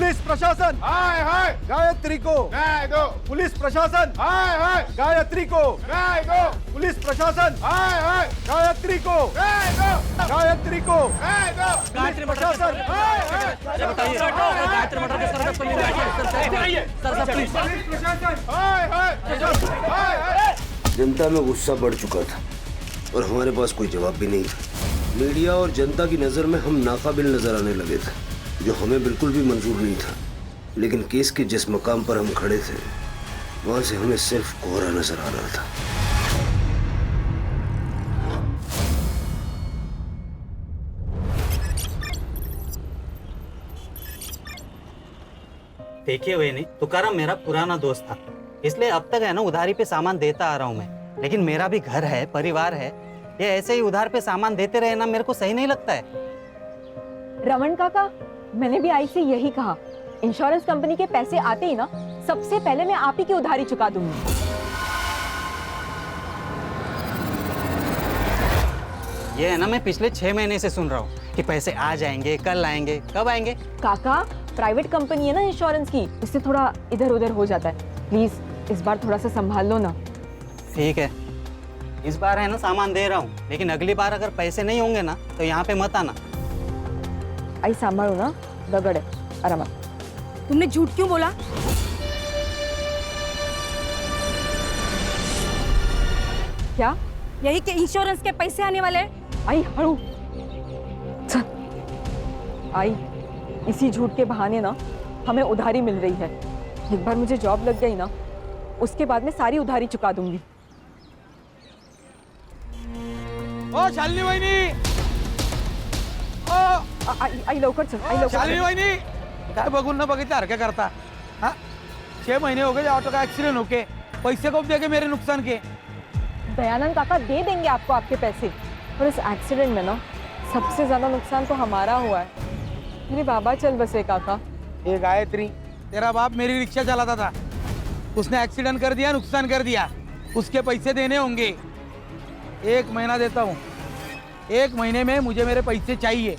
Police प्रशासन, हाय हाय, गायत्री को न्याय दो, पुलिस प्रशासन, हाय हाय, गायत्री को न्याय दो, पुलिस प्रशासन, हाय हाय, गायत्री को न्याय दो, गायत्री को न्याय दो, पुलिस प्रशासन, हाय हाय, गायत्री मटर के सर पे सर प्लीज हाय हाय, हाय हाय। जनता में गुस्सा बढ़ चुका था और हमारे पास कोई जवाब भी नहीं था। मीडिया और जनता की नज़र में हम नाकाबिल नजर आने लगे थे, जो हमें बिल्कुल भी मंजूर नहीं था। लेकिन केस के जिस मकाम पर हम खड़े थे, वहां से हमें सिर्फ कोहरा नजर आ रहा था। देखिए हुए नहीं, तुकाराम मेरा पुराना दोस्त था, इसलिए अब तक है ना उधारी पे सामान देता आ रहा हूँ मैं। लेकिन मेरा भी घर है, परिवार है, ये ऐसे ही उधार पे सामान देते रहे ना, मेरे को सही नहीं लगता है। रमन काका, मैंने भी आई से यही कहा, इंश्योरेंस कंपनी के पैसे आते ही ना सबसे पहले मैं आप ही की उधारी चुका दूंगी। ये है ना, मैं पिछले 6 महीने से सुन रहा हूँ कि पैसे आ जाएंगे, कल आएंगे, कब आएंगे। काका, प्राइवेट कंपनी है ना इंश्योरेंस की, इससे थोड़ा इधर उधर हो जाता है। प्लीज इस बार थोड़ा सा संभाल लो ना। ठीक है, इस बार है ना सामान दे रहा हूँ, लेकिन अगली बार अगर पैसे नहीं होंगे ना तो यहाँ पे मत आना। आई संभालो ना, दगड़ है आराम। तुमने झूठ क्यों बोला? क्या? यही के इंश्योरेंस के पैसे आने वाले हैं। आई हड़ू आई, इसी झूठ के बहाने ना हमें उधारी मिल रही है। एक बार मुझे जॉब लग गई ना, उसके बाद मैं सारी उधारी चुका दूंगी। ओ शालिनी वहिनी, ओ आई लवकर चल, आई लवकर शालिनी चल। वहिनी, काय बघून न बघितल्यासारखं करता? हाँ, 6 महीने हो गए ऑटो का एक्सीडेंट होके, पैसे कब देंगे मेरे नुकसान के? दयानंद काका दे देंगे आपको आपके पैसे, और इस एक्सीडेंट में ना सबसे ज्यादा नुकसान तो हमारा हुआ है। मेरे बाबा चल बसे काका। ये गायत्री, तेरा बाप मेरी रिक्शा चलाता था, उसने एक्सीडेंट कर दिया, नुकसान कर दिया, उसके पैसे देने होंगे। 1 महीना देता हूँ, 1 महीने में मुझे मेरे पैसे चाहिए।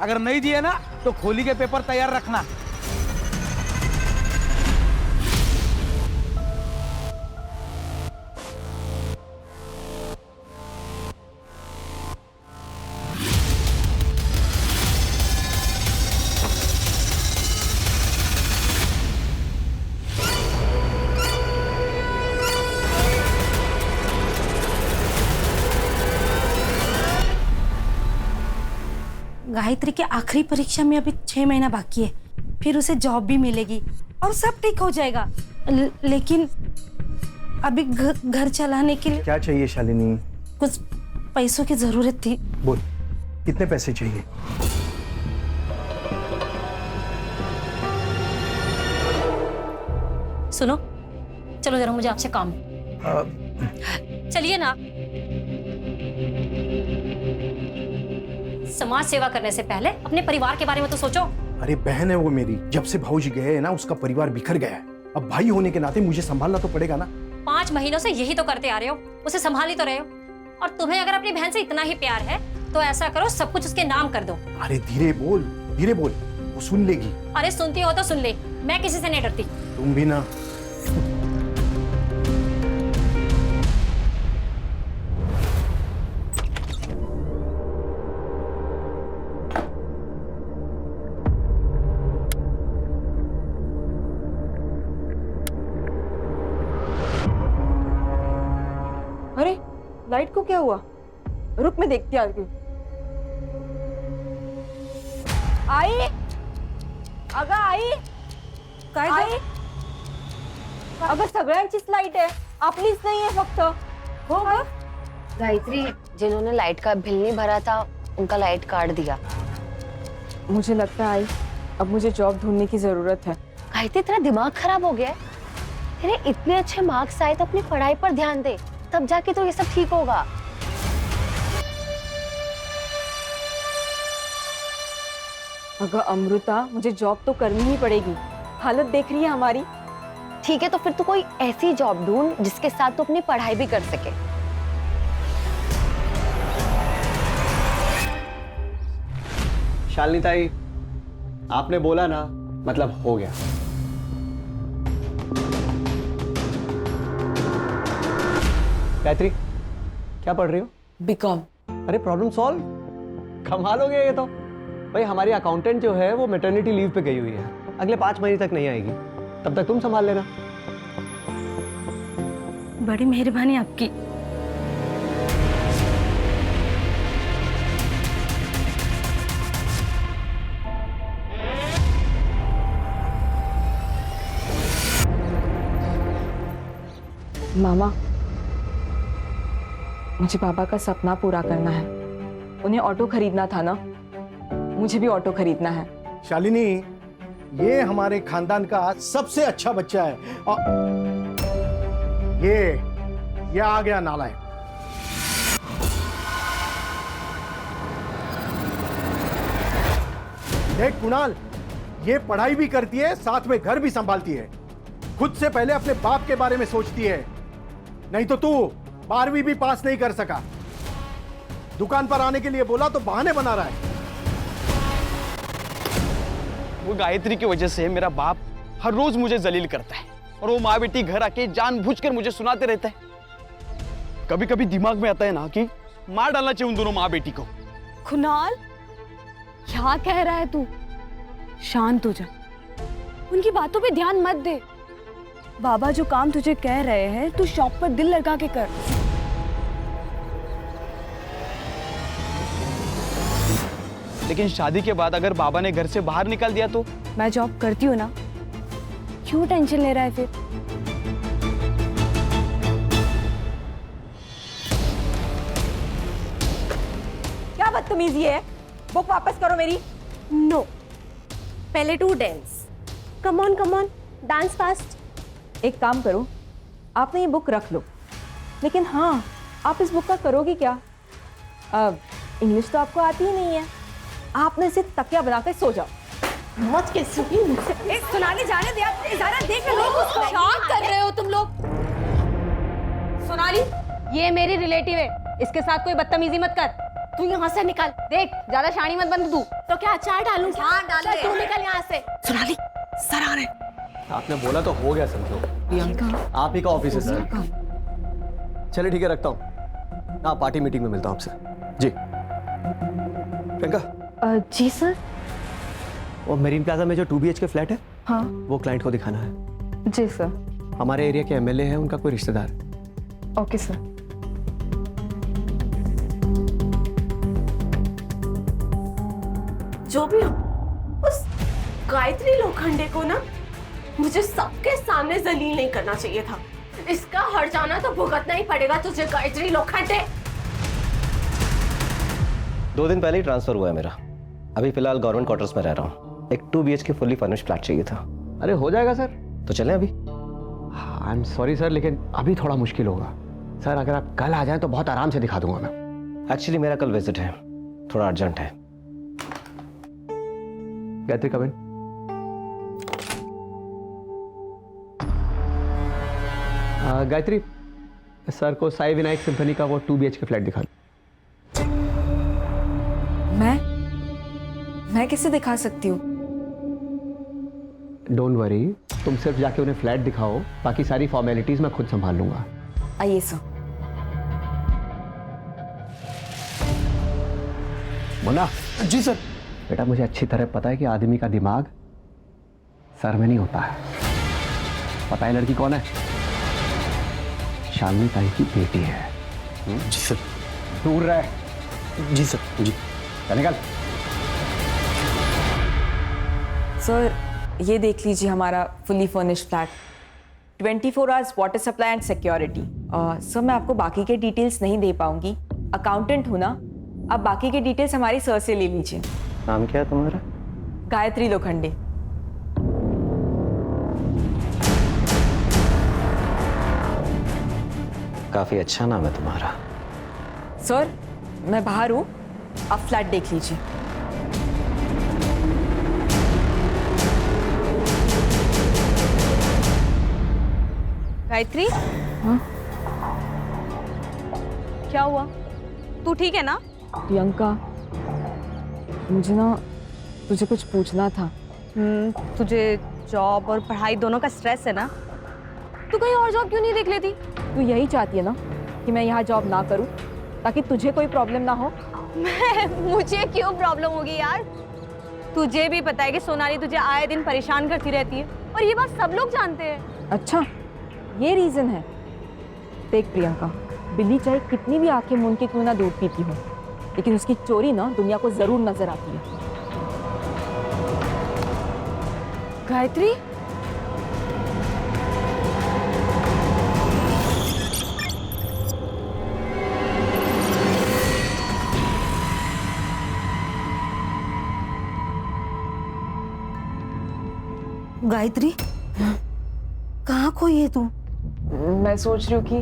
अगर नहीं दिए ना तो खोली के पेपर तैयार रखना। गायत्री की आखिरी परीक्षा में अभी 6 महीना बाकी है, फिर उसे जॉब भी मिलेगी और सब ठीक हो जाएगा। लेकिन अभी घर चलाने के लिए क्या चाहिए शालिनी? कुछ पैसों की जरूरत थी। बोल, कितने पैसे चाहिए? सुनो, चलो जरा, मुझे आपसे काम है। चलिए ना। समाज सेवा करने से पहले अपने परिवार के बारे में तो सोचो। अरे बहन है वो मेरी, जब से भाऊजी गए हैं ना उसका परिवार बिखर गया है। अब भाई होने के नाते मुझे संभालना तो पड़ेगा ना। 5 महीनों से यही तो करते आ रहे हो, उसे संभाल ही तो रहे हो। और तुम्हें अगर अपनी बहन से इतना ही प्यार है तो ऐसा करो, सब कुछ उसके नाम कर दो। अरे धीरे बोल, धीरे बोल, वो सुन लेगी। अरे सुनती हो तो सुन ले, मैं किसी से नहीं डरती। तुम भी ना। अरे लाइट को क्या हुआ? रुक, मैं देखती आ रही। आई, अगं आई, काय आई, अगं सगळ्यांचीच लाईट आहे, आपलीच नाही आहे फक्त। हो ग गायत्री, जिन्होंने लाइट का बिल नहीं भरा था उनका लाइट काट दिया। मुझे लगता है आई, अब मुझे जॉब ढूंढने की जरूरत है। गायत्री, तेरा दिमाग खराब हो गया है? तेरे इतने अच्छे मार्क्स आए तो अपनी पढ़ाई पर ध्यान दे, तब जाके तो ये सब ठीक होगा। अगं अमृता, मुझे जॉब तो करनी ही पड़ेगी, हालत देख रही है हमारी। ठीक है, तो फिर तू कोई ऐसी जॉब ढूंढ जिसके साथ तू अपनी पढ़ाई भी कर सके। शालिनी ताई, आपने बोला ना मतलब हो गया। गायत्री, क्या पढ़ रही हो? बीकॉम। अरे प्रॉब्लम सॉल्व, कमाल हो गया ये तो। भाई हमारी अकाउंटेंट जो है वो मैटरनिटी लीव पे गई हुई है, अगले 5 महीने तक नहीं आएगी, तब तक तुम संभाल लेना। बड़ी मेहरबानी आपकी। मामा, मुझे पापा का सपना पूरा करना है। उन्हें ऑटो खरीदना था ना, मुझे भी ऑटो खरीदना है। शालिनी, ये हमारे खानदान का सबसे अच्छा बच्चा है। और ये आ गया नालायक। देख कुणाल, ये पढ़ाई भी करती है, साथ में घर भी संभालती है। खुद से पहले अपने बाप के बारे में सोचती है, नहीं तो तू 12वीं भी पास नहीं कर सका। दुकान पर आने के लिए बोला तो बहाने बना रहा है। वो गायत्री की वजह से मेरा बाप हर रोज मुझे जलील करता है और वो माँ बेटी घर आके जानबूझकर मुझे सुनाते रहता है। कभी कभी दिमाग में आता है ना कि मार डालना चाहिए उन दोनों माँ बेटी को। कुणाल, क्या कह रहा है तू? शांत हो जा, उनकी बातों पे ध्यान मत दे। बाबा जो काम तुझे कह रहे हैं तू शॉप पर दिल लगा के कर। लेकिन शादी के बाद अगर बाबा ने घर से बाहर निकाल दिया तो? मैं जॉब करती हूँ ना, क्यों टेंशन ले रहा है फिर? क्या बदतमीजी है? बुक वापस करो मेरी। नो, पहले टू dance. Come on dance fast. एक काम करो, आपने ये बुक रख लो, लेकिन हाँ, आप इस बुक का करोगी क्या? इंग्लिश तो आपको आती ही नहीं है, आपने इसे तकिया बनाकर सो जाओ। मत कैसे मुझसे सुनाने जाने दिया। ज़रा देख लो, क्या कर रहे हो तुम लोग? सोनाली, ये मेरी रिलेटिव है, इसके साथ कोई बदतमीजी मत कर। तू यहाँ से निकल। देख, ज्यादा शानी मत बन तू। तो क्या अचार डालूं? हाँ डाल दे। तू निकल यहाँ से। सोनाली, सर आ रहे। आपने बोला तो हो गया समझो। आप ही का ऑफिस है सर। चलिए ठीक है, रखता हूँ। हाँ, पार्टी मीटिंग में मिलता हूँ आपसे। जी प्रियंका। जी सर। वो मेरीन प्लाजा में जो 2 BHK फ्लैट है, हाँ वो क्लाइंट को दिखाना है। जी सर। हमारे एरिया के MLA है, उनका कोई रिश्तेदार। Okay sir. जो भी हो, उस गायत्री लोखंडे को ना मुझे सबके सामने जलील नहीं करना चाहिए था। इसका हर जाना तो भुगतना ही पड़ेगा तुझे, गायत्री लोखंडे। 2 दिन पहले ही ट्रांसफर हुआ है मेरा। अभी फिलहाल गवर्नमेंट क्वार्टर्स में रह रहा हूँ। एक 2 BHK फुल्ली फर्निश्ड फ्लैट चाहिए था। अरे हो जाएगा सर। तो चलें अभी? आई एम सॉरी सर, लेकिन अभी थोड़ा मुश्किल होगा सर। अगर आप कल आ जाएं तो बहुत आराम से दिखा दूंगा मैं। एक्चुअली मेरा कल विजिट है, थोड़ा अर्जेंट है। गायत्री कम इन। गायत्री, सर को साई विनायक सिम्फनी का वो 2 BHK फ्लैट दिखा। मैं कैसे दिखा सकती हूँ? डोंट वरी, तुम सिर्फ जाके उन्हें फ्लैट दिखाओ, बाकी सारी फॉर्मेलिटीज मैं खुद संभाल लूंगा। आइए सर। मुन्ना। जी सर। बेटा, मुझे अच्छी तरह पता है कि आदमी का दिमाग सर में नहीं होता है। पता है लड़की कौन है? शालिनी ताई की बेटी है। जी सर। दूर रहे। जी सर। जी। चल निकल। सर, ये देख लीजिए हमारा fully furnished flat, 24 hours water supply and security. Sir, मैं आपको बाकी के डिटेल्स नहीं दे पाऊंगी, अकाउंटेंट हूँ ना। आप बाकी के डिटेल्स हमारी सर से ले लीजिए। नाम क्या है तुम्हारा? गायत्री लोखंडे। काफी अच्छा नाम है तुम्हारा। सर, मैं बाहर हूँ, आप फ्लैट देख लीजिए। गायत्री, क्या हुआ? तू ठीक है ना? प्रियंका, मुझे ना तुझे कुछ पूछना था। तुझे जॉब और पढ़ाई दोनों का स्ट्रेस है ना, तू कहीं और जॉब क्यों नहीं देख लेती? तू यही चाहती है ना कि मैं यहाँ जॉब ना करूँ ताकि तुझे कोई प्रॉब्लम ना हो? मुझे क्यों प्रॉब्लम होगी यार? तुझे भी पता है कि सोनाली तुझे आए दिन परेशान करती रहती है और ये बात सब लोग जानते हैं। अच्छा, ये रीजन है। देख प्रियंका, बिल्ली चाहे कितनी भी आंखें मूंद के क्यों ना दूध पीती हो, लेकिन उसकी चोरी ना दुनिया को जरूर नजर आती है। गायत्री, गायत्री, कहाँ खोई है तू? मैं सोच रही हूँ कि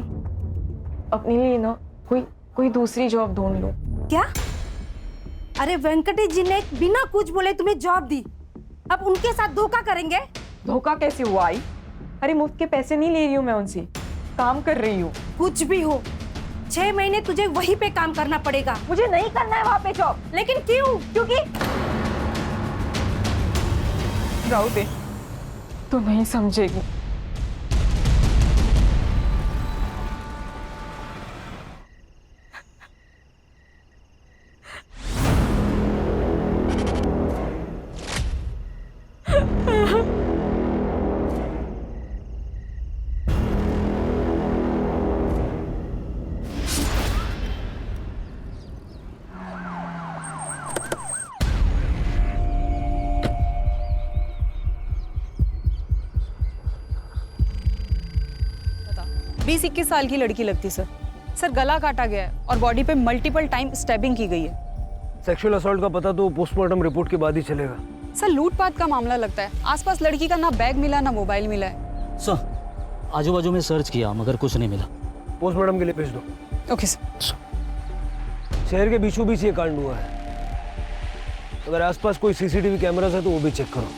अपने लिए ना कोई दूसरी जॉब ढूंढ लूं। क्या? अरे वेंकटेश जी ने बिना कुछ बोले तुम्हें जॉब दी, अब उनके साथ धोखा करेंगे? धोखा कैसे हुआ आई? अरे मुफ्त के पैसे नहीं ले रही हूँ मैं उनसे, काम कर रही हूँ। कुछ भी हो, 6 महीने तुझे वहीं पे काम करना पड़ेगा। मुझे नहीं करना है वहाँ पे जॉब। लेकिन क्यों? क्योंकि राउते तो नहीं समझेगी। बीस 21 साल की लड़की लगती सर। सर गला काटा गया है और बॉडी पे मल्टीपल टाइम स्टैबिंग की गई है। सेक्सुअल असॉल्ट का पता तो पोस्टमार्टम रिपोर्ट के बाद ही चलेगा। सर लूटपाट का मामला लगता है। आसपास लड़की का ना बैग मिला ना मोबाइल मिला है। सर आजू बाजू में सर्च किया मगर कुछ नहीं मिला। पोस्टमार्टम के लिए भेज दो। Okay sir. शहर के बीचों बीच ये कांड हुआ है। अगर आसपास कोई सीसीटीवी कैमरास है तो वो भी चेक करो।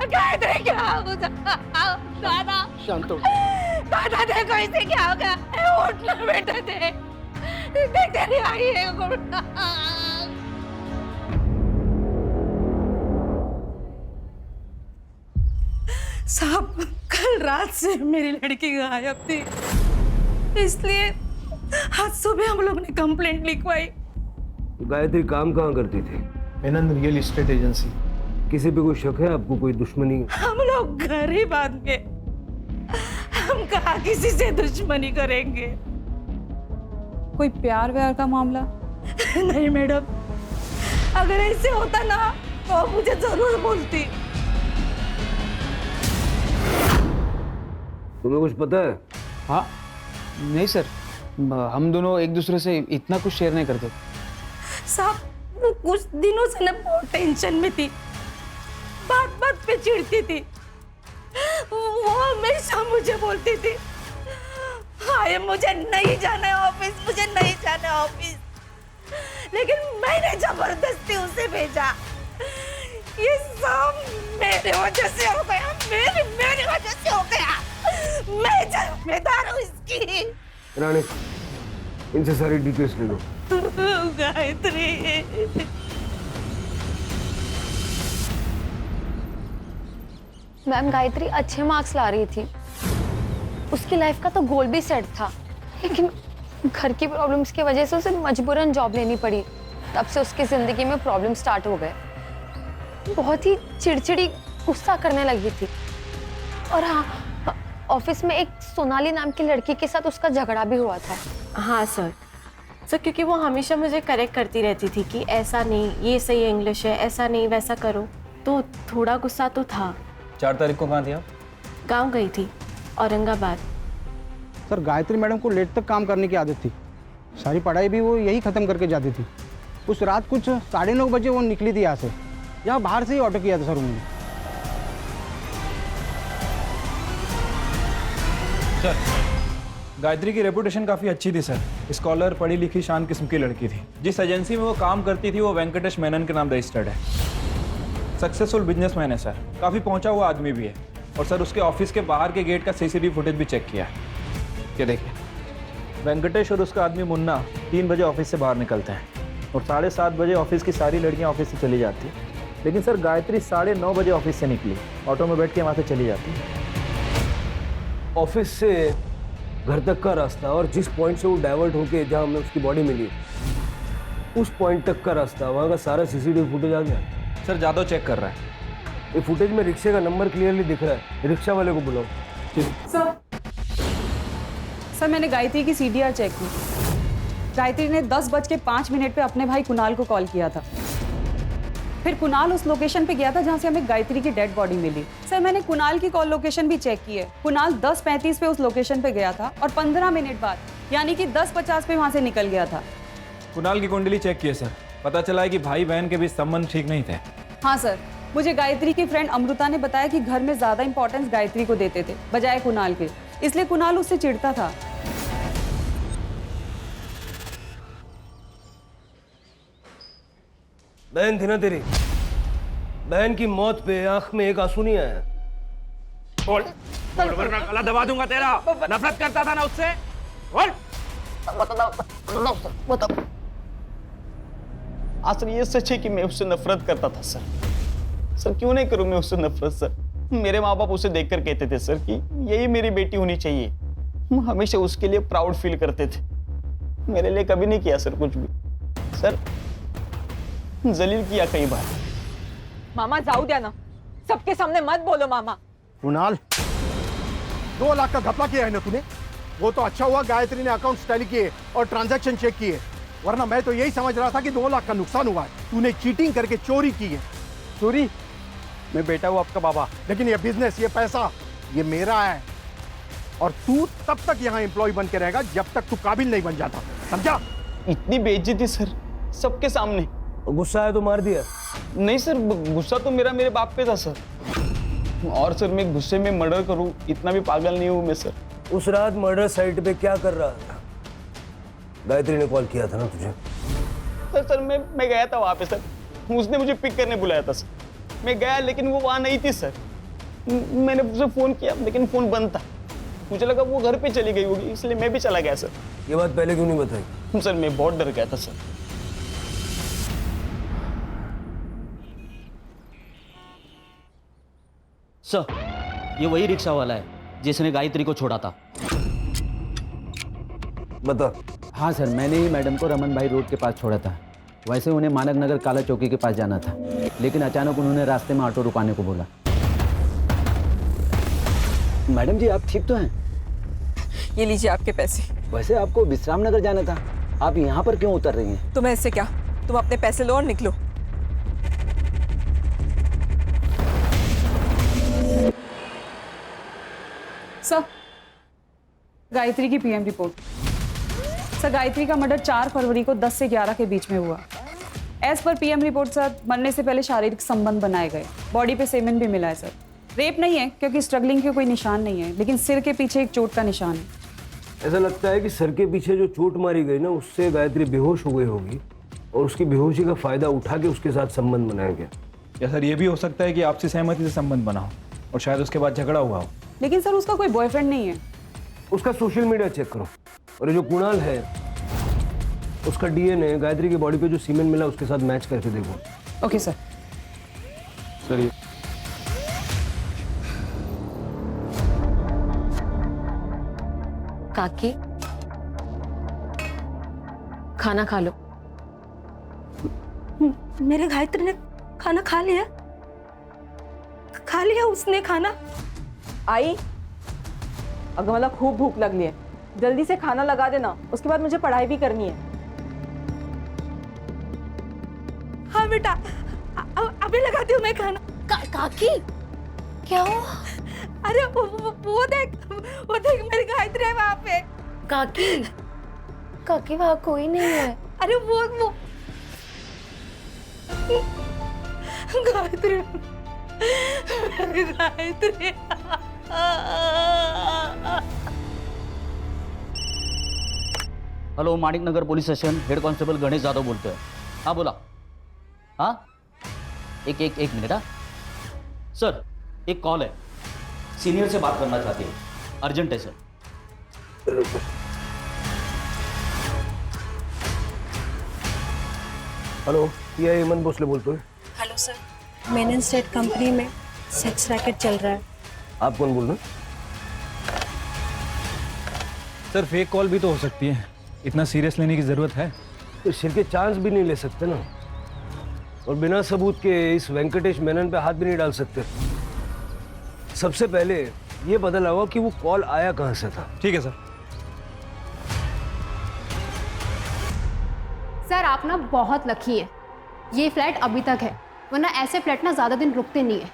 गायत्री क्या हो दादा? शांत हो। दादा देखो इसे क्या होगा? उठ ना बेटा, देख तेरी आई है। साहब कल रात से मेरी लड़की गायब थी, इसलिए आज सुबह हम लोग ने कंप्लेंट लिखवाई। गायत्री काम कहाँ करती थी? Menon real estate agency. किसी पे कोई शक है आपको? कोई दुश्मनी? हम लोग घर ही बांध के, हम कहाँ किसी से दुश्मनी करेंगे? कोई प्यार व्यार का मामला? नहीं मैडम, अगर ऐसे होता ना तो मुझे जरूर बोलती। तुम्हें कुछ पता है? हाँ नहीं सर, हम दोनों एक दूसरे से इतना कुछ शेयर नहीं करते। साहब वो कुछ दिनों से ना बहुत टेंशन में थी, बात बात पे चिढ़ती थी। वो हमेशा मुझे बोलती थी, हाय मुझे नहीं जाना है ऑफिस, मुझे नहीं जाना है ऑफिस, लेकिन मैंने जबरदस्ती उसे भेजा। ये सब मेरे वजह से हो गया, मेरी वजह से हो गया। मैं जिम्मेदार हूँ इसकी। रानी, इनसे सारी डिटेल्स ले लो। गायत्री, मैम गायत्री अच्छे मार्क्स ला रही थी, उसकी लाइफ का तो गोल भी सेट था, लेकिन घर की प्रॉब्लम्स की वजह से उसे मजबूरन जॉब लेनी पड़ी। तब से उसकी जिंदगी में प्रॉब्लम स्टार्ट हो गए। बहुत ही चिड़चिड़ी, गुस्सा करने लगी थी। और हाँ, ऑफिस में एक सोनाली नाम की लड़की के साथ उसका झगड़ा भी हुआ था। हाँ सर, क्योंकि वो हमेशा मुझे करेक्ट करती रहती थी कि ऐसा नहीं, ये सही इंग्लिश है, ऐसा नहीं वैसा करो, तो थोड़ा गुस्सा तो था। 4 तारीख को कहाँ थी आप? गाँव गई थी, औरंगाबाद। सर गायत्री मैडम को लेट तक काम करने की आदत थी, सारी पढ़ाई भी वो यही ख़त्म करके जाती थी। उस रात कुछ 9:30 बजे वो निकली थी यहाँ से, यहाँ बाहर से ही ऑटो किया था सर उन्होंने। सर गायत्री की रेपुटेशन काफ़ी अच्छी थी सर। स्कॉलर, पढ़ी लिखी, शांत किस्म की लड़की थी। जिस एजेंसी में वो काम करती थी वो वेंकटेश मेनन के नाम रजिस्टर्ड है। सक्सेसफुल बिजनेसमैन है सर, काफ़ी पहुंचा हुआ आदमी भी है। और सर उसके ऑफिस के बाहर के गेट का सीसीटीवी फुटेज भी चेक किया है। ये देखिए, वेंकटेश और उसका आदमी मुन्ना 3 बजे ऑफिस से बाहर निकलते हैं और 7:30 बजे ऑफिस की सारी लड़कियां ऑफिस से चली जाती हैं। लेकिन सर गायत्री 9:30 बजे ऑफिस से निकली, ऑटो में बैठ के वहाँ से चली जाती है। ऑफिस से घर तक का रास्ता और जिस पॉइंट से वो डाइवर्ट होके जहाँ हमें उसकी बॉडी मिली उस पॉइंट तक का रास्ता, वहाँ का सारा सीसीटीवी फुटेज आ गया। सर जादव चेक कर रहा है। ये फुटेज में रिक्शे का नंबर क्लियरली दिख रहा है। रिक्शा वाले को बुलाओ। सर मैंने गायत्री की सीडीआर चेक की। गायत्री ने 10:05 पे अपने भाई कुणाल को कॉल किया था। फिर कुणाल उस लोकेशन पे गया था जहां से हमें गायत्री की डेड बॉडी मिली। सर मैंने कुणाल की कॉल लोकेशन भी चेक की है। कुणाल 10:35 पे उस लोकेशन पे गया था और 15 मिनट बाद यानी कि 10:50 पे वहां से निकल गया था। कुणाल की कुंडली चेक की है सर, पता चला है कि भाई बहन के बीच संबंध ठीक नहीं थे। हाँ सर, मुझे गायत्री की फ्रेंड अमृता ने बताया कि घर में ज्यादा इंपॉर्टेंस गायत्री को देते थे बजाय कुणाल के, इसलिए कुणाल उससे चिढ़ता था। बहन थी ना तेरी, बहन की मौत पे आंख में एक आंसू नहीं आया। बोल वरना गला दबा दूंगा तेरा। नफरत करता था ना उससे, बोल। हाँ सर, ये सच है कि मैं उससे नफरत करता था सर। सर क्यों नहीं करूं मैं उससे नफरत सर। मेरे माँ बाप उसे देखकर कहते थे सर कि यही मेरी बेटी होनी चाहिए। हम हमेशा उसके लिए प्राउड फील करते थे। मेरे लिए कभी नहीं किया सर कुछ भी। सर जलील किया कई बार। मामा जाऊ द्या ना, सबके सामने मत बोलो मामा। कुणाल, 2 लाख का घपला किया है ना तूने। वो तो अच्छा हुआ गायत्री ने अकाउंट टैली किए और ट्रांजैक्शन चेक किए, वरना मैं तो यही समझ रहा था कि 2 लाख का नुकसान हुआ है। तूने चीटिंग करके चोरी की है। चोरी? मैं बेटा हूँ आपका बाबा। लेकिन ये बिजनेस, ये पैसा, ये मेरा है और तू तब तक यहाँ एम्प्लॉय बन के रहेगा जब तक तू काबिल नहीं बन जाता, समझा? इतनी बेइज्जती सर सबके सामने। गुस्सा है तो मार दिया? नहीं सर, गुस्सा तो मेरे बाप पे था सर। और सर मैं गुस्से में मर्डर करूं इतना भी पागल नहीं हूं मैं सर। उस रात मर्डर साइट पे क्या कर रहा था? गायत्री ने कॉल किया था ना तुझे? सर मैं गया था वहां पे सर। उसने मुझे पिक करने बुलाया था सर। मैं गया लेकिन वो वहां नहीं थी सर। मैंने उसे फोन किया लेकिन फोन बंद था। मुझे लगा वो घर पे चली गई होगी, इसलिए मैं भी चला गया सर। ये बात पहले क्यों नहीं बताई? सर मैं बहुत डर गया था सर। सर ये वही रिक्शा वाला है जिसने गायत्री को छोड़ा था। बता। हाँ सर, मैंने ही मैडम को रमन भाई रोड के पास छोड़ा था। वैसे उन्हें मानक नगर काला चौकी के पास जाना था, लेकिन अचानक उन्होंने रास्ते में ऑटो रुकाने को बोला। मैडम जी आप ठीक तो हैं? ये लीजिए आपके पैसे। वैसे आपको विश्राम नगर जाना था, आप यहाँ पर क्यों उतर रही हैं? तुम्हें इससे क्या, तुम अपने पैसे लो और निकलो। सर गायत्री की पीएम रिपोर्ट। सर गायत्री का मर्डर 4 फरवरी को 10 से 11 के बीच में हुआ। As per PM report sir मरने से पहले शारीरिक संबंध बनाए गए। बॉडी पे सेमेन भी मिला है सर। रेप नहीं है क्योंकि स्ट्रगलिंग के कोई निशान नहीं है, लेकिन सिर के पीछे एक चोट का निशान है। ऐसा लगता है कि सर के पीछे जो चोट मारी गई ना, उससे गायत्री बेहोश हो गई होगी और उसकी बेहोशी का फायदा उठा के उसके साथ संबंध बनाया गया। या सर ये भी हो सकता है कि आपसी सहमति से संबंध बना हो और शायद उसके बाद झगड़ा हुआ हो। लेकिन सर उसका कोई बॉयफ्रेंड नहीं है। उसका सोशल मीडिया चेक करो, और ये जो कुणाल है उसका डीएनए गायत्री की बॉडी पे जो सीमेंट मिला उसके साथ मैच करके देखो। Okay sir. सर ये काकी खाना खा लो। मेरे गायत्री ने खाना खा लिया? खा लिया उसने खाना? आई, अगर मला खूप भूख लगली है, जल्दी से खाना लगा देना, उसके बाद मुझे पढ़ाई भी करनी है। हाँ बेटा, अभी लगाती हूँ मैं खाना। काकी क्या हो? अरे वो देख मेरी गायत्री है वहाँ पे। काकी वहाँ कोई नहीं है। अरे वो गायत्री, मेरी Gayatri. Hello, Manik Nagar police station, head constable Ganesh Yadav बोलते हैं। हाँ बोला। हाँ एक मिनट। हाँ सर, एक कॉल है। सीनियर से बात करना चाहती है, अर्जेंट है सर। हेलो, ये हेमंत भोसले बोलते हैं। Hello sir, Menon state company में सेक्स रैकेट चल रहा है। आप कौन बोल रहे हैं? सर फेक कॉल भी तो हो सकती है, इतना सीरियस लेने की जरूरत है? तो सिर के चांस भी नहीं ले सकते ना, और बिना सबूत के इस वेंकटेश मेनन पे हाथ भी नहीं डाल सकते। सबसे पहले ये पता लगाओ कि वो कॉल आया कहां से था। ठीक है सर। सर आप ना बहुत लकी है, ये फ्लैट अभी तक है, वरना ऐसे फ्लैट ना ज़्यादा दिन रुकते नहीं है।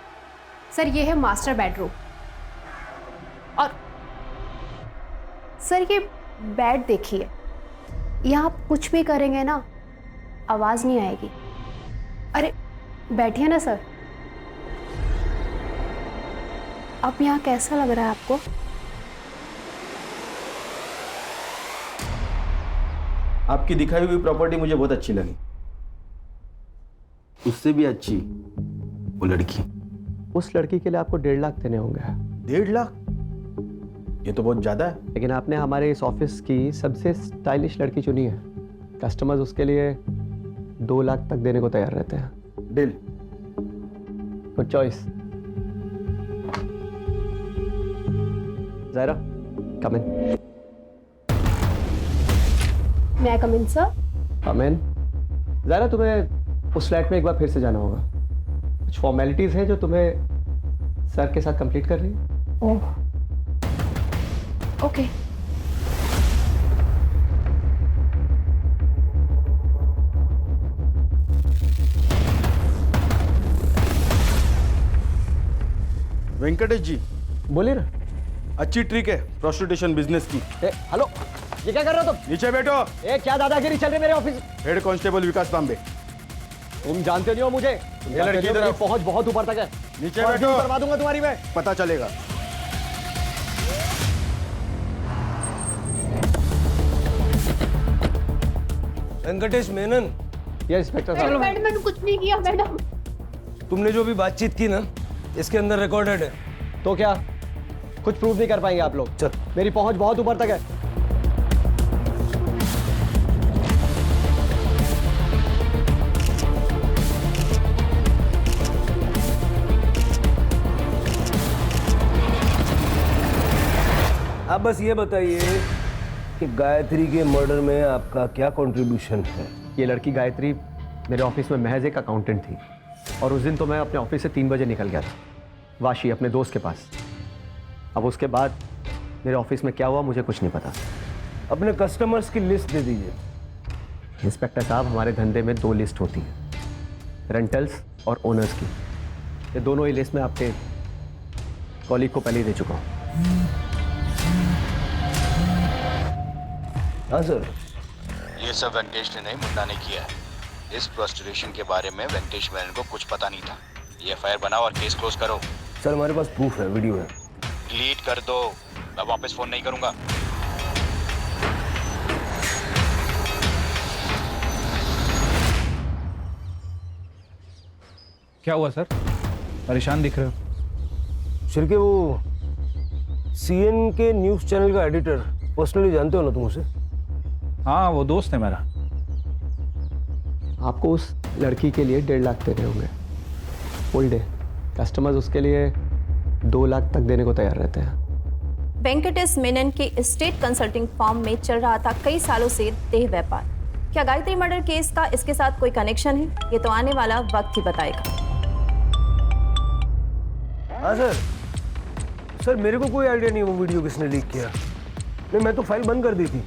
सर ये है मास्टर बेडरूम, और सर ये बेड देखिए, यहाँ आप कुछ भी करेंगे ना आवाज़ नहीं आएगी। अरे बैठिए ना सर। अब यहाँ कैसा लग रहा है आपको? आपकी दिखाई हुई प्रॉपर्टी मुझे बहुत अच्छी लगी, उससे भी अच्छी वो लड़की। उस लड़की के लिए आपको 1.5 लाख देने होंगे। 1.5 लाख? ये तो बहुत ज्यादा है। लेकिन आपने हमारे इस ऑफिस की सबसे स्टाइलिश लड़की चुनी है, कस्टमर्स उसके लिए 2 लाख तक देने को तैयार रहते हैं। Deal. Good choice. Zaira, come in. मैं कम इन सर? कम इन। ज़ायरा, तुम्हें उस फ्लैट में एक बार फिर से जाना होगा, कुछ फॉर्मेलिटीज़ हैं जो तुम्हें सर के साथ कंप्लीट करनी है। Oh okay. वेंकटेश जी, बोलिए ना। अच्छी ट्रिक है प्रोस्टिट्यूशन बिजनेस की। हेलो, ये क्या कर रहे हो तुम? नीचे बैठो। क्या दादागिरी चल रही है मेरे ऑफिस? हेड कांस्टेबल विकास तांबे। तुम जानते नहीं हो मुझे। ये लड़की इधर पहुंच बहुत ऊपर तक है। नीचे बैठो, करवा दूंगा तुम्हारी मैं। पता चलेगा। वेंकटेश मेनन। ये इंस्पेक्टर साहब। मैडम मैंने कुछ नहीं किया मैडम। तुमने जो भी बातचीत की ना, इसके अंदर रिकॉर्डेड है। तो क्या कुछ प्रूव नहीं कर पाएंगे आप लोग? चल, मेरी पहुंच बहुत ऊपर तक है। आप बस ये बताइए कि गायत्री के मर्डर में आपका क्या कंट्रीब्यूशन है? ये लड़की गायत्री मेरे ऑफिस में महज एक अकाउंटेंट थी, और उस दिन तो मैं अपने ऑफिस से 3 बजे निकल गया था वाशी अपने दोस्त के पास। अब उसके बाद मेरे ऑफिस में क्या हुआ मुझे कुछ नहीं पता। अपने कस्टमर्स की लिस्ट दे दीजिए। इंस्पेक्टर साहब, हमारे धंधे में 2 लिस्ट होती है, रेंटल्स और ओनर्स की। ये दोनों ही लिस्ट में आपके कॉलीग को पहले ही दे चुका हूँ। हाँ सर। ये सब वेंकटेश ने नहीं, मुन्ना ने किया है। इस प्रोस्टिट्यूशन के बारे में वेंकटेश मेनन को कुछ पता नहीं था। ये एफआईआर बनाओ और केस क्लोज करो। सर हमारे पास प्रूफ है, वीडियो है। डिलीट कर दो, मैं वापस फोन नहीं करूंगा। क्या हुआ सर, परेशान दिख रहे हो? शिरके, वो सीएन के न्यूज चैनल का एडिटर पर्सनली जानते हो ना तुम उसे? हाँ, वो दोस्त है मेरा। आपको उस लड़की के लिए 1.5 लाख देने होंगे फुल डे। कस्टमर्स उसके लिए 2 लाख तक देने को तैयार रहते हैं। वेंकटेश मेनन के स्टेट कंसल्टिंग फर्म में चल रहा था कई सालों से देह व्यापार। क्या गायत्री मर्डर केस का इसके साथ कोई कनेक्शन है? ये तो आने वाला वक्त ही बताएगा। हाँ सर। सर मेरे को कोई आइडिया नहीं वो वीडियो किसने लीक किया। नहीं, मैं तो फाइल बंद कर दी थी।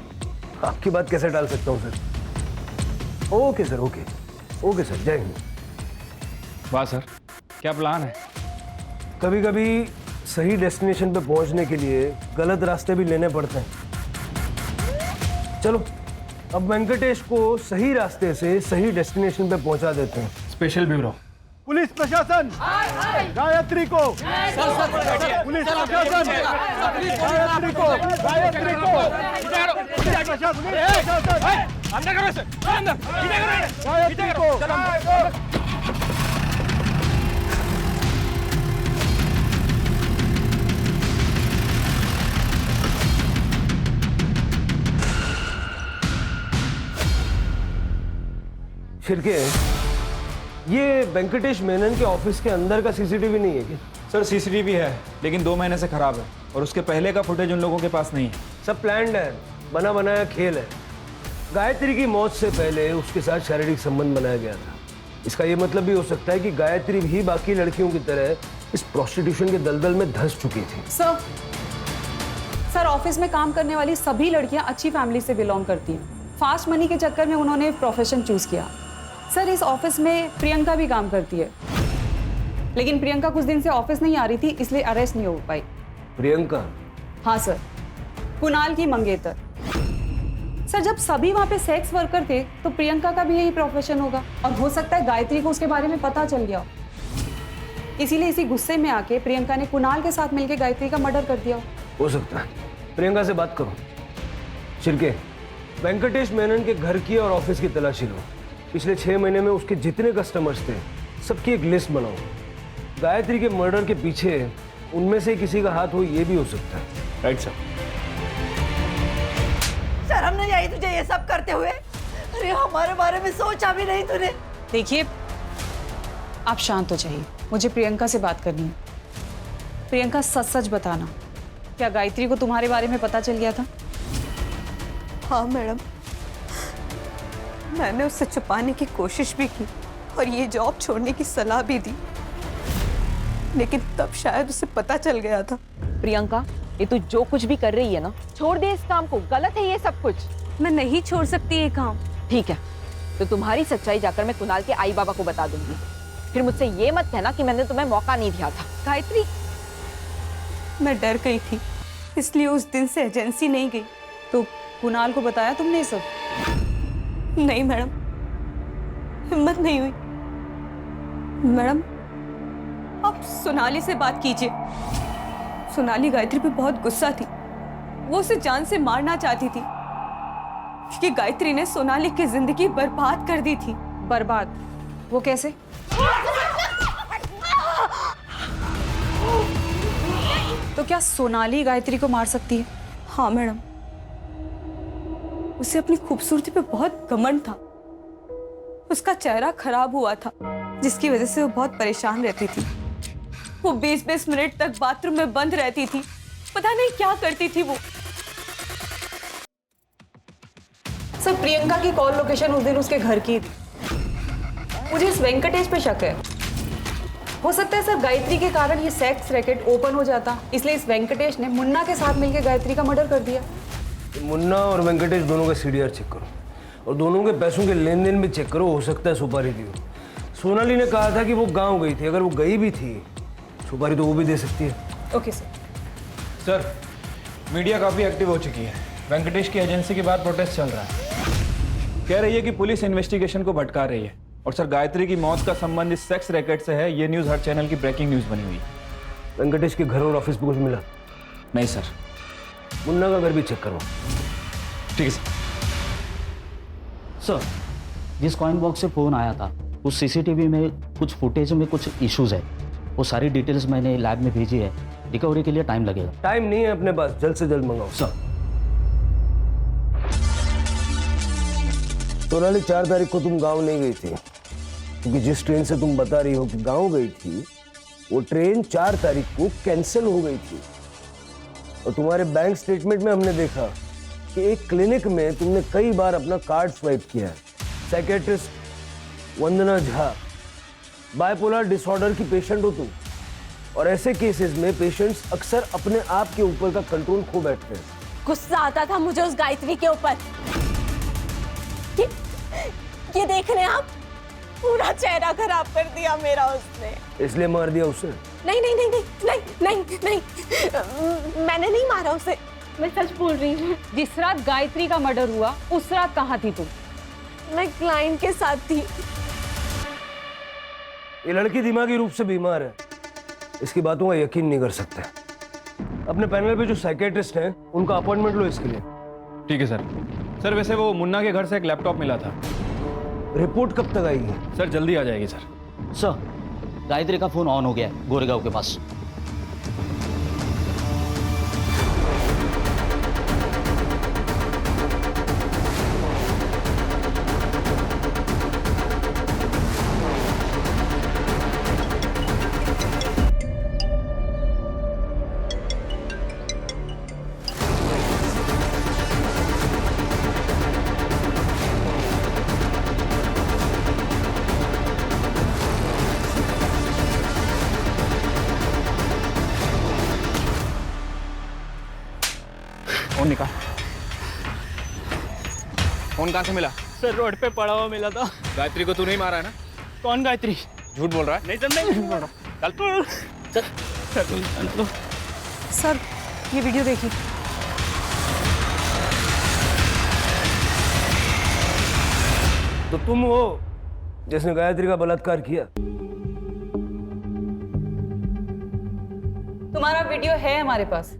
आपकी बात कैसे डाल सकता हूँ sir? Okay sir, okay okay sir, जय हिंद। वाह सर, क्या प्लान है? कभी कभी सही डेस्टिनेशन पे पहुंचने के लिए गलत रास्ते भी लेने पड़ते हैं। चलो अब वेंकटेश को सही रास्ते से सही डेस्टिनेशन पे पहुंचा देते हैं। स्पेशल ब्यूरो, पुलिस प्रशासन, गायत्री को, पुलिस प्रशासन, गायत्री को, गायत्री को, गायत्री को। छिड़के, ये वेंकटेश मेनन के ऑफिस के अंदर का सीसीटीवी नहीं है क्या? सर सीसीटीवी है, लेकिन 2 महीने से खराब है और उसके पहले का फुटेज उन लोगों के पास नहीं है। सब प्लान्ड है, बना बनाया खेल है। गायत्री की मौत से पहले उसके साथ शारीरिक संबंध बनाया गया था। इसका ये मतलब भी हो सकता है कि गायत्री भी बाकी लड़कियों की तरह इस प्रोस्टिट्यूशन के दलदल में धंस चुकी थी। सर ऑफिस में काम करने वाली सभी लड़कियां अच्छी फैमिली से बिलोंग करती हैं। फास्ट मनी के चक्कर में उन्होंने प्रोफेशन चूज किया। सर इस ऑफिस में प्रियंका भी काम करती है, लेकिन प्रियंका कुछ दिन से ऑफिस नहीं आ रही थी, इसलिए अरेस्ट नहीं हो पाई। प्रियंका? हाँ सर, कुणाल की मंगेतर। सर जब सभी वहाँ पे सेक्स वर्कर थे तो प्रियंका का भी यही प्रोफेशन होगा, और हो सकता है गायत्री को उसके बारे में पता चल गया, इसीलिए इसी गुस्से में आके प्रियंका ने कुणाल के साथ मिलकर गायत्री का मर्डर कर दिया। हो सकता है। प्रियंका से बात करो। छिड़के, वेंकटेश मेनन के घर की और ऑफिस की तलाशी लो। पिछले 6 महीने में उसके जितने कस्टमर्स थे सबकी एक लिस्ट बनाओ। गायत्री के मर्डर के पीछे उनमें से किसी का हाथ हो, ये भी हो सकता है। Right sir. शर्म नहीं आई तुझे ये सब करते हुए? अरे हमारे बारे में सोचा भी नहीं तूने। देखिए आप शांत हो जाइए, मुझे प्रियंका से बात करनी है। प्रियंका सच सच बताना, क्या गायत्री को तुम्हारे बारे में पता चल गया था? हाँ मैडम, मैंने उससे छुपाने की कोशिश भी की और ये जॉब छोड़ने की सलाह भी दी, लेकिन तब शायद उसे पता चल गया था। प्रियंका, ये तू जो कुछ भी कर रही है ना, छोड़ दे इस काम को। गलत है ये सब कुछ। मैं नहीं छोड़ सकती ये काम। ठीक है, तो तुम्हारी सच्चाई जाकर मैं कुणाल के आई बाबा को बता दूंगी। फिर मुझसे ये मत कहना कि मैंने तुम्हें मौका नहीं दिया था। गायत्री, मैं डर गई थी, इसलिए उस दिन से एजेंसी नहीं गई। तो कुणाल को बताया तुमने ये सब? नहीं मैडम, हिम्मत नहीं हुई। मैडम आप सोनाली से बात कीजिए। सोनाली गायत्री पे बहुत गुस्सा थी, वो उसे जान से मारना चाहती थी, क्योंकि गायत्री ने सोनाली की जिंदगी बर्बाद कर दी थी। बर्बाद? वो कैसे? तो क्या सोनाली गायत्री को मार सकती है? हाँ मैडम, उसे अपनी खूबसूरती पे बहुत घमंड था। उसका चेहरा खराब हुआ था, जिसकी वजह से वो बहुत परेशान रहती थी। वो 20-20 मिनट तक बाथरूम में बंद रहती थी, पता नहीं क्या करती थी वो। सर प्रियंका की कॉल लोकेशन उस दिन उसके घर की थी। मुझे इस वेंकटेश पे शक है। हो सकता है सर गायत्री के कारण ये सेक्स रैकेट ओपन हो जाता, इसलिए इस वेंकटेश ने मुन्ना के साथ मिलकर गायत्री का मर्डर कर दिया। मुन्ना और वेंकटेश दोनों का सीडीआर चेक करो और दोनों के पैसों के लेन देन भी चेक करो। हो सकता है सुपारी दी हो। सोनाली ने कहा था कि वो गांव गई थी, अगर वो गई भी थी सुपारी तो वो भी दे सकती है। Okay sir. सर मीडिया काफ़ी एक्टिव हो चुकी है। वेंकटेश की एजेंसी के बाद प्रोटेस्ट चल रहा है। कह रही है कि पुलिस इन्वेस्टिगेशन को भटका रही है। और सर गायत्री की मौत का संबंध इस सेक्स रैकेट से है, ये न्यूज़ हर चैनल की ब्रेकिंग न्यूज़ बनी हुई है। वेंकटेश के घर और ऑफिस पे कुछ मिला? नहीं सर। मुन्ना का घर भी चेक करो। ठीक है सर। सर जिस कॉइन बॉक्स से फ़ोन आया था उस सीसीटीवी में कुछ फुटेज में कुछ इश्यूज है, वो सारी डिटेल्स मैंने लैब में भेजी है। रिकवरी के लिए टाइम लगेगा। टाइम नहीं है अपने पास, जल्द से जल्द मंगाओ। सर सोनाली 4 तारीख को तुम गांव नहीं गई थी, क्योंकि जिस ट्रेन से तुम बता रही हो कि गांव गई थी वो ट्रेन 4 तारीख को कैंसिल हो गई थी। और तुम्हारे बैंक स्टेटमेंट में हमने देखा कि एक क्लिनिक में तुमने कई बार अपना कार्ड स्वाइप किया है। साइकेट्रिस्ट वंदना झा, बाइपोलर डिसऑर्डर की पेशेंट हो तुम, और ऐसे केसेस में पेशेंट्स अक्सर अपने आप के ऊपर का कंट्रोल खो बैठते हैं। गुस्सा आता था मुझे उस गायत्री के ऊपर। ये देख रहे हैं आप, पूरा चेहरा खराब कर दिया मेरा उसने। इसलिए मार दिया उसे? नहीं नहीं नहीं नहीं नहीं नहीं नहीं, मैंने नहीं मारा उसे, मैं सच बोल रही हूँ। जिस रात गायत्री का मर्डर हुआ उस रात कहाँ थी तुम? मैं क्लाइंट के साथ थी। ये लड़की दिमागी रूप से बीमार है, इसकी बातों का यकीन नहीं कर सकते। अपने पैनल पे जो साइकेट्रिस्ट हैं उनका अपॉइंटमेंट लो इसके लिए। ठीक है सर। सर वैसे वो मुन्ना के घर से एक लैपटॉप मिला था। रिपोर्ट कब तक आएगी? सर जल्दी आ जाएगी सर। सर गायत्री का फोन ऑन हो गया है गोरेगांव के पास। फोन कहाँ से मिला? सर रोड पे पड़ा हुआ मिला था। गायत्री को तू नहीं मारा है ना? कौन गायत्री? झूठ बोल रहा है? नहीं सर, नहीं झूठ बोल रहा। चल सर ये वीडियो देखिए। तो तुम हो जिसने गायत्री का बलात्कार किया? तुम्हारा वीडियो है हमारे पास,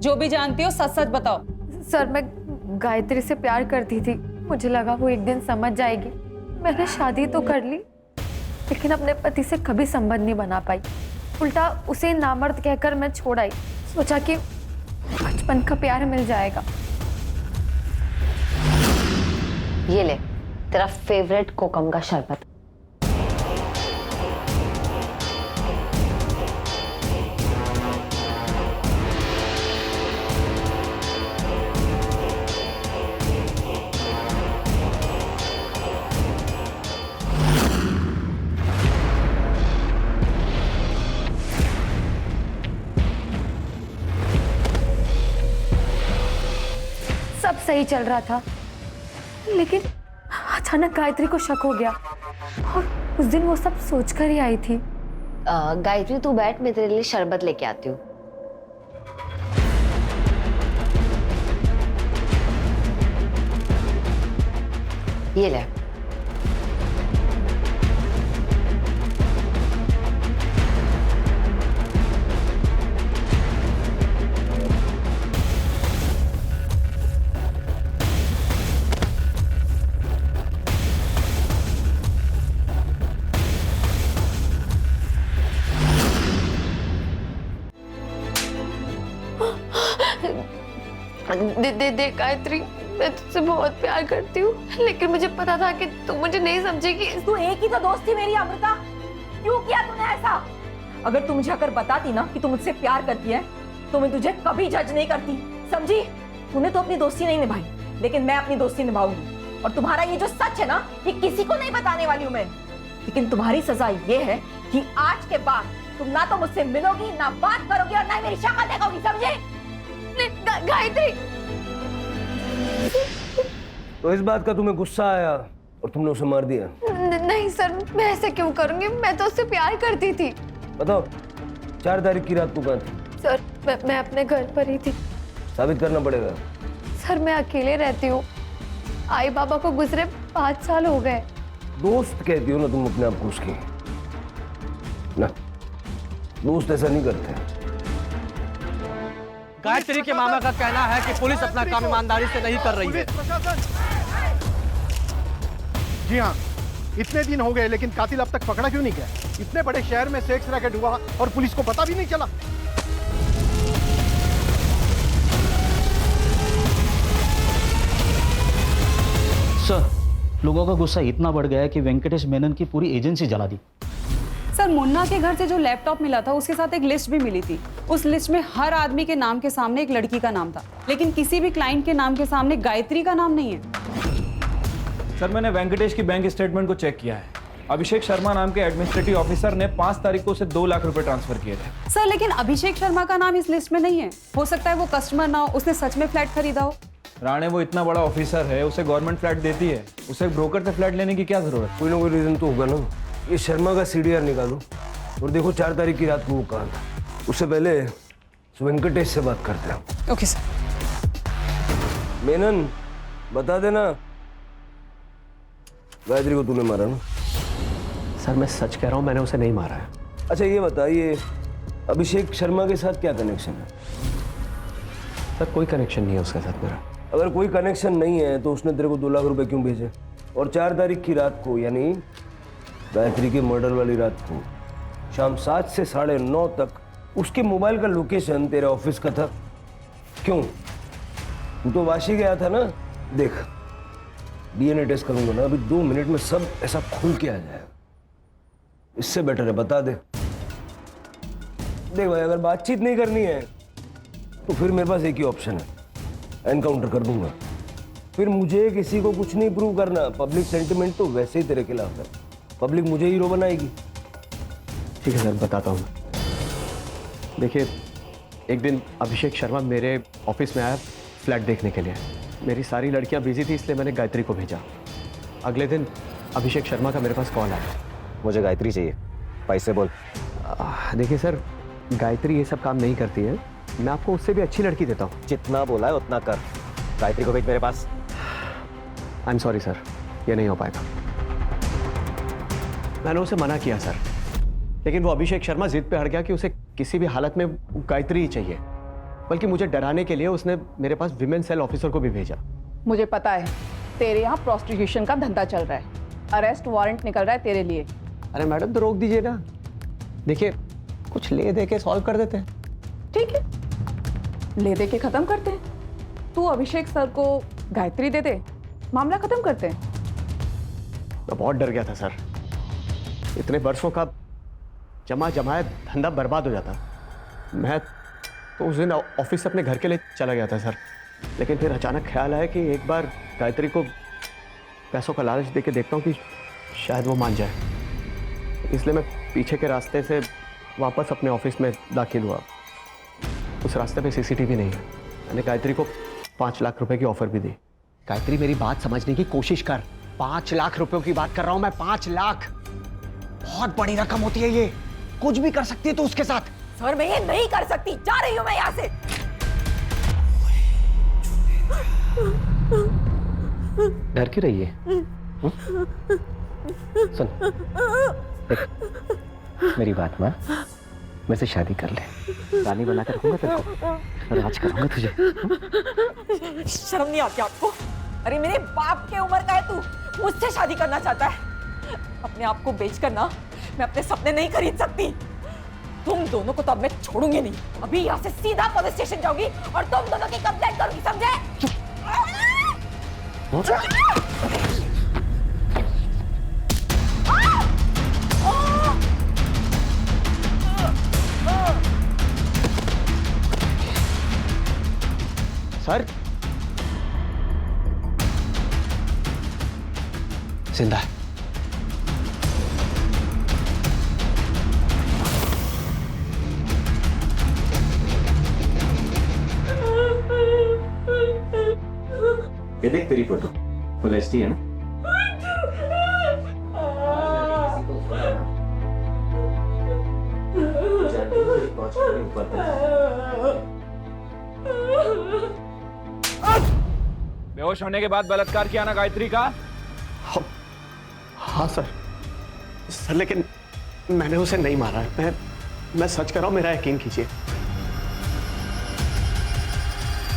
जो भी जानती हो सच सच बताओ। सर मैं गायत्री से प्यार करती थी, मुझे लगा वो एक दिन समझ जाएगी। मैंने शादी तो कर ली लेकिन अपने पति से कभी संबंध नहीं बना पाई। उल्टा उसे नामर्द कहकर मैं छोड़ आई। सोचा कि बचपन का प्यार मिल जाएगा। ये ले तेरा फेवरेट कोकम का शरबत। सब सही चल रहा था लेकिन अचानक गायत्री को शक हो गया और उस दिन वो सब सोचकर ही आई थी। गायत्री तू बैठ, मैं तेरे लिए शरबत लेके आती हूँ। ये ले। दे गायत्री, मैं तुझसे बहुत प्यार करती हूँ लेकिन मुझे पता था कि तू मुझे नहीं समझेगी। तू एक ही तो दोस्त थी मेरी अमृता, क्यों किया तूने ऐसा? अगर तू मुझे अगर बताती ना कि तू मुझसे प्यार करती है तो मैं तुझे कभी जज नहीं करती, समझी? तूने तो अपनी दोस्ती नहीं निभाई लेकिन मैं अपनी दोस्ती निभाऊंगी। और तुम्हारा ये जो सच है ना, ये किसी को नहीं बताने वाली हूँ मैं। लेकिन तुम्हारी सजा ये है कि आज के बाद तुम ना तो मुझसे मिलोगी, ना बात करोगी और ना ही मेरी शक्ल देखोगी, समझे? गायत्री, तो इस बात का तुम्हें गुस्सा आया और तुमने उसे मार दिया? नहीं सर, मैं ऐसे क्यों करूंगी? मैं तो उससे प्यार करती थी। बताओ 4 तारीख की रात को कहाँ थी? सर मैं अपने घर पर ही थी। साबित करना पड़ेगा। सर मैं अकेले रहती हूँ, आई बाबा को गुजरे 5 साल हो गए। दोस्त कहती हो ना तुम अपने आप को उसकी? ना, दोस्त ऐसा नहीं करते। गायत्री के मामा का कहना है कि पुलिस अपना काम ईमानदारी से नहीं कर रही है। जी हाँ, इतने दिन हो गए लेकिन कातिल अब तक पकड़ा क्यों नहीं गया? इतने बड़े शहर में सेक्स रैकेट हुआ और पुलिस को पता भी नहीं चला। सर, लोगों का गुस्सा इतना बढ़ गया है कि वेंकटेश मेनन की पूरी एजेंसी जला दी। सर मुन्ना के घर से जो लैपटॉप मिला था उसके साथ एक लिस्ट भी मिली थी। उस लिस्ट में हर आदमी के नाम के सामने एक लड़की का नाम था लेकिन किसी भी क्लाइंट के नाम के सामने गायत्री का नाम नहीं है। सर मैंने वेंकटेश की बैंक स्टेटमेंट को चेक किया है। अभिषेक शर्मा नाम के एडमिनिस्ट्रेटिव ऑफिसर ने 5 तारीख को उसे 2 लाख रुपए ट्रांसफर किए थे। सर लेकिन अभिषेक शर्मा का नाम इस लिस्ट में नहीं है। हो सकता है वो कस्टमर ना हो, उसने सच में फ्लैट खरीदा हो। राणे वो इतना बड़ा ऑफिसर है, उसे गवर्नमेंट फ्लैट देती है, उसे ब्रोकर से फ्लैट लेने की क्या जरूरत? कोई ना कोई रीजन तो होगा ना। ये शर्मा का CDR निकालो और देखो 4 तारीख की रात को वो कहाँ था। उससे पहले वेंकटेश से बात करते हैं। Okay sir. मेनन बता देना गायत्री को तूने मारा ना? सर मैं सच कह रहा हूँ, मैंने उसे नहीं मारा है। अच्छा ये बता, ये अभिषेक शर्मा के साथ क्या कनेक्शन है? सर कोई कनेक्शन नहीं है उसके साथ मेरा। अगर कोई कनेक्शन नहीं है तो उसने तेरे को 2 लाख रुपए क्यों भेजे? और 4 तारीख की रात को यानी गायत्री के मर्डर वाली रात को शाम 7 से 9:30 तक उसके मोबाइल का लोकेशन तेरे ऑफिस का था। क्यों? तू तो वाशी गया था ना? देख DNA टेस्ट करूंगा ना, अभी 2 मिनट में सब ऐसा खुल के आ जाएगा। इससे बेटर है बता दे। देख भाई, अगर बातचीत नहीं करनी है तो फिर मेरे पास एक ही ऑप्शन है, एनकाउंटर कर दूंगा। फिर मुझे किसी को कुछ नहीं प्रूव करना। पब्लिक सेंटिमेंट तो वैसे ही तेरे खिलाफ है, पब्लिक मुझे हीरो बनाएगी। ठीक है सर, बताता हूँ। देखिए एक दिन अभिषेक शर्मा मेरे ऑफिस में आया फ्लैट देखने के लिए। मेरी सारी लड़कियां बिजी थी, इसलिए मैंने गायत्री को भेजा। अगले दिन अभिषेक शर्मा का मेरे पास कॉल आया। मुझे गायत्री चाहिए, पैसे बोल। देखिए सर, गायत्री ये सब काम नहीं करती है, मैं आपको उससे भी अच्छी लड़की देता हूँ। जितना बोला है उतना कर। गायत्री को भेज मेरे पास। आई एम सॉरी सर, ये नहीं हो पाएगा। मैंने उसे मना किया सर, लेकिन वो अभिषेक शर्मा जिद पे अड़ गया कि उसे किसी भी हालत में गायत्री ही चाहिए। बल्कि मुझे डराने के लिए उसने मेरे पास विमेन सेल ऑफिसर को भी भेजा। मुझे पता है तेरे यहाँ प्रोस्टिट्यूशन का धंधा चल रहा है, अरेस्ट वारंट निकल रहा है तेरे लिए। अरे मैडम तो रोक दीजिए ना, देखिए कुछ ले दे के सॉल्व कर देते हैं। ठीक है, ले दे के खत्म करते हैं। तू अभिषेक सर को गायत्री दे दे, मामला खत्म करते हैं। मैं बहुत डर गया था सर, इतने वर्षों का जमा जमाया धंधा बर्बाद हो जाता। मैं तो उस दिन ऑफिस से अपने घर के लिए चला गया था सर, लेकिन फिर अचानक ख्याल आया कि एक बार गायत्री को पैसों का लालच देके देखता हूँ कि शायद वो मान जाए। इसलिए मैं पीछे के रास्ते से वापस अपने ऑफिस में दाखिल हुआ। उस रास्ते पे सीसीटीवी नहीं है। मैंने गायत्री को 5 लाख रुपए की ऑफर भी दी। गायत्री मेरी बात समझने की कोशिश कर, 5 लाख रुपयों की बात कर रहा हूं मैं। 5 लाख बहुत बड़ी रकम होती है, ये कुछ भी कर सकती है तो उसके साथ। सर मैं ये नहीं कर सकती, जा रही हूँ मैं यहाँ से। डर क्यों रही है? सुन, देख, मेरी बात मान, मेरे से शादी कर ले। रानी बनाकर रखूंगा तेरे को, राज करूंगा तुझे। शर्म नहीं आती आपको? अरे मेरे बाप के उम्र का है तू, मुझसे शादी करना चाहता है? अपने आप को बेचकर ना मैं अपने सपने नहीं खरीद सकती। तुम दोनों को तो अब मैं छोड़ूंगी नहीं। अभी यहाँ से सीधा पुलिस स्टेशन जाऊंगी और तुम दोनों की कंप्लेंट करूंगी, समझे? सर जिंदा है। ये देख तेरी फोटो फुल एचडी है ना? बेहोश होने के बाद बलात्कार किया ना गायत्री का? हाँ सर, लेकिन मैंने उसे नहीं मारा है। मैं सच कर रहा हूं, मेरा यकीन कीजिए।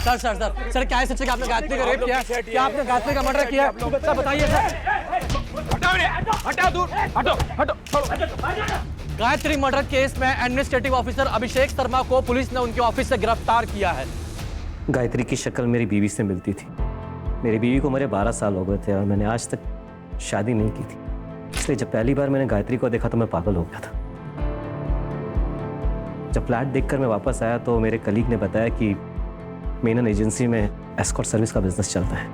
सर सर सर सर क्या है सच? आपने गायत्री का रेप किया? क्या आपने गायत्री का मर्डर किया? सर बताइए सर। हटाओ दूर, हटो हटो छोड़ो। गायत्री मर्डर केस में एडमिनिस्ट्रेटिव ऑफिसर अभिषेक शर्मा को पुलिस ने उनके ऑफिस से गिरफ्तार किया है। गायत्री की शक्ल मेरी बीवी से मिलती थी। मेरी बीवी को मेरे 12 साल हो गए थे और मैंने आज तक शादी नहीं की थी। इसलिए जब पहली बार मैंने गायत्री को देखा तो मैं पागल हो गया था। जब फ्लैट देखकर मैं वापस आया तो मेरे कलीग ने बताया कि मेनन एजेंसी में एस्कॉर्ट सर्विस का बिजनेस चलता है।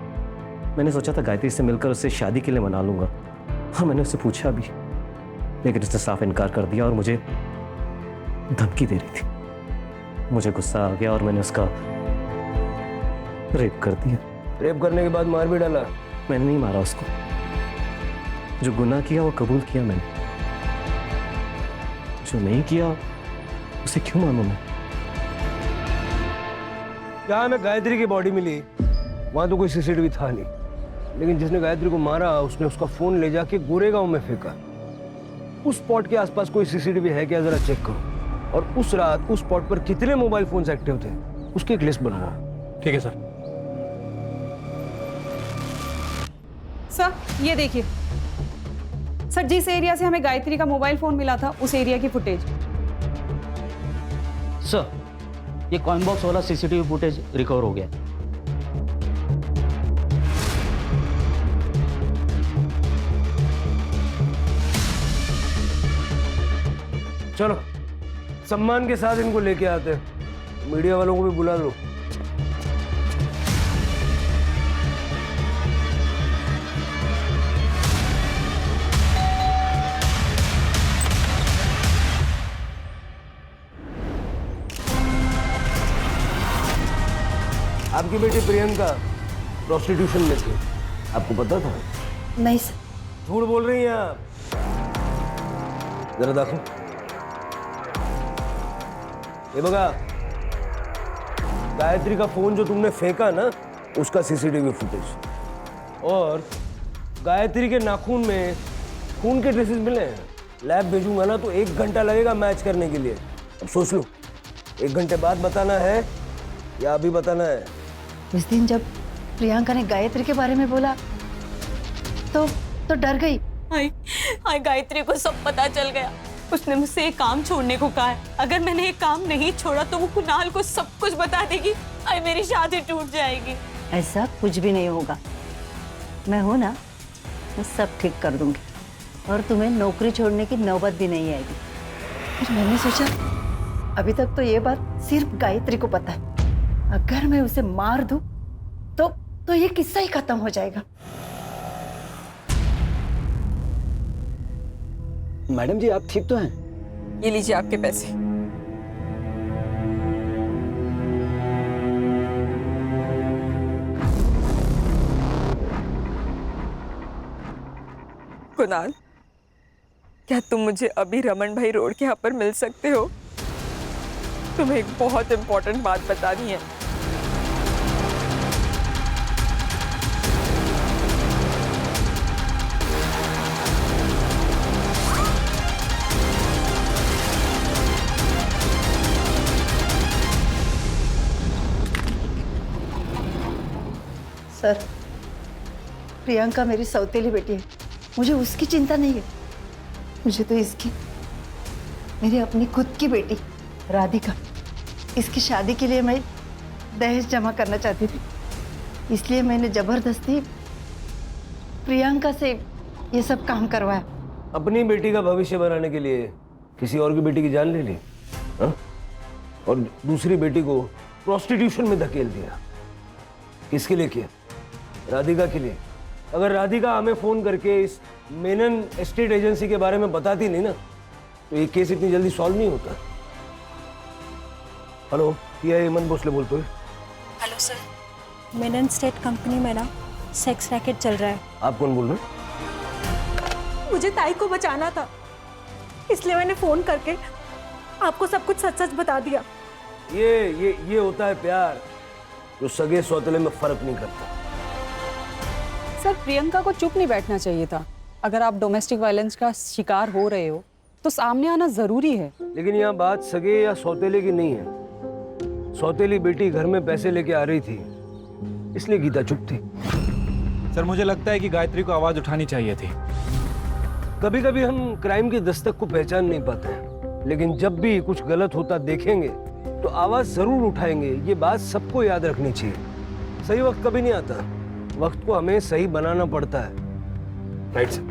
मैंने सोचा था गायत्री से मिलकर उससे शादी के लिए मना लूंगा। हाँ, मैंने उससे पूछा भी, लेकिन उसने साफ इनकार कर दिया और मुझे धमकी दे रही थी। मुझे गुस्सा आ गया और मैंने उसका रेप कर दिया। रेप करने के बाद मार भी डाला? मैंने नहीं मारा उसको। जो गुनाह किया वो कबूल किया मैंने, जो नहीं किया उसे क्यों मानूं मैं? क्या हमें गायत्री की बॉडी मिली, वहां तो कोई सीसीटीवी था नहीं, लेकिन जिसने गायत्री को मारा उसने उसका फोन ले जाके गोरेगांव में फेंका। उस स्पॉट के आसपास कोई सीसीटीवी है क्या, जरा चेक करो। और उस रात उस स्पॉट पर कितने मोबाइल फोन्स एक्टिव थे उसकी एक लिस्ट बनवाओ। ठीक है सर। सर ये देखिए सर, जिस एरिया से हमें गायत्री का मोबाइल फोन मिला था उस एरिया की फुटेज। सर ये कॉइन बॉक्स वाला सीसीटीवी फुटेज रिकवर हो गया। चलो सम्मान के साथ इनको लेके आते हैं। मीडिया वालों को भी बुला लो। आपकी बेटी प्रियंका प्रोस्टिट्यूशन में थे, आपको पता था? नहीं सर। झूठ बोल रही हैं आप। जरा देखो, ये बघा, गायत्री का फोन जो तुमने फेंका ना, उसका सीसीटीवी फुटेज, और गायत्री के नाखून में खून के ट्रेसेस मिले हैं। लैब भेजूंगा ना तो 1 घंटा लगेगा मैच करने के लिए। अब सोच लो, 1 घंटे बाद बताना है या अभी बताना है? उस दिन जब प्रियंका ने गायत्री के बारे में बोला तो डर गई। हाय गायत्री को सब पता चल गया। उसने मुझसे एक काम छोड़ने को कहा है। अगर मैंने एक काम नहीं छोड़ा तो वो कुणाल को सब कुछ बता देगी। हाय मेरी शादी टूट जाएगी। ऐसा कुछ भी नहीं होगा, मैं हूं ना, मैं सब ठीक कर दूंगी और तुम्हें नौकरी छोड़ने की नौबत भी नहीं आएगी। फिर मैंने सोचा अभी तक तो ये बात सिर्फ गायत्री को पता है, अगर मैं उसे मार दूं तो ये किस्सा ही खत्म हो जाएगा। मैडम जी आप ठीक तो हैं? ये लीजिए आपके पैसे। कुणाल, क्या तुम मुझे अभी रमन भाई रोड के यहाँ पर मिल सकते हो? तुम्हें एक बहुत इंपॉर्टेंट बात बतानी है। सर, प्रियंका मेरी सौतेली बेटी है, मुझे उसकी चिंता नहीं है। मुझे तो इसकी, मेरी अपनी खुद की बेटी राधिका, इसकी शादी के लिए मैं दहेज जमा करना चाहती थी, इसलिए मैंने जबरदस्ती प्रियंका से ये सब काम करवाया। अपनी बेटी का भविष्य बनाने के लिए किसी और की बेटी की जान ले ली, हाँ? और दूसरी बेटी को प्रोस्टिट्यूशन में धकेल दिया। किसके लिए किया? राधिका के लिए। अगर राधिका हमें फोन करके इस मेनन एस्टेट एजेंसी के बारे में बताती नहीं ना, तो ये केस इतनी जल्दी सॉल्व नहीं होता। हेलो, ये हेमंत भोसले बोलते हो? Hello sir, Menon state company में ना सेक्स रैकेट चल रहा है। आप कौन बोल रहे हैं? मुझे ताई को बचाना था, इसलिए मैंने फोन करके आपको सब कुछ सच सच बता दिया। ये होता है प्यार, जो सगे सौतेले में फर्क नहीं करता। सर, प्रियंका को चुप नहीं बैठना चाहिए था। अगर आप डोमेस्टिक वायलेंस का शिकार हो रहे हो तो सामने आना जरूरी है। लेकिन यहाँ बात सगे या सौतेले की नहीं है। सौतेली बेटी घर में पैसे लेके आ रही थी, इसलिए गीता चुप थी। सर, मुझे लगता है कि गायत्री को आवाज उठानी चाहिए थी। कभी कभी हम क्राइम की दस्तक को पहचान नहीं पाते हैं, लेकिन जब भी कुछ गलत होता देखेंगे तो आवाज जरूर उठाएंगे। ये बात सबको याद रखनी चाहिए। सही वक्त कभी नहीं आता, वक्त को हमें सही बनाना पड़ता है। Right sir.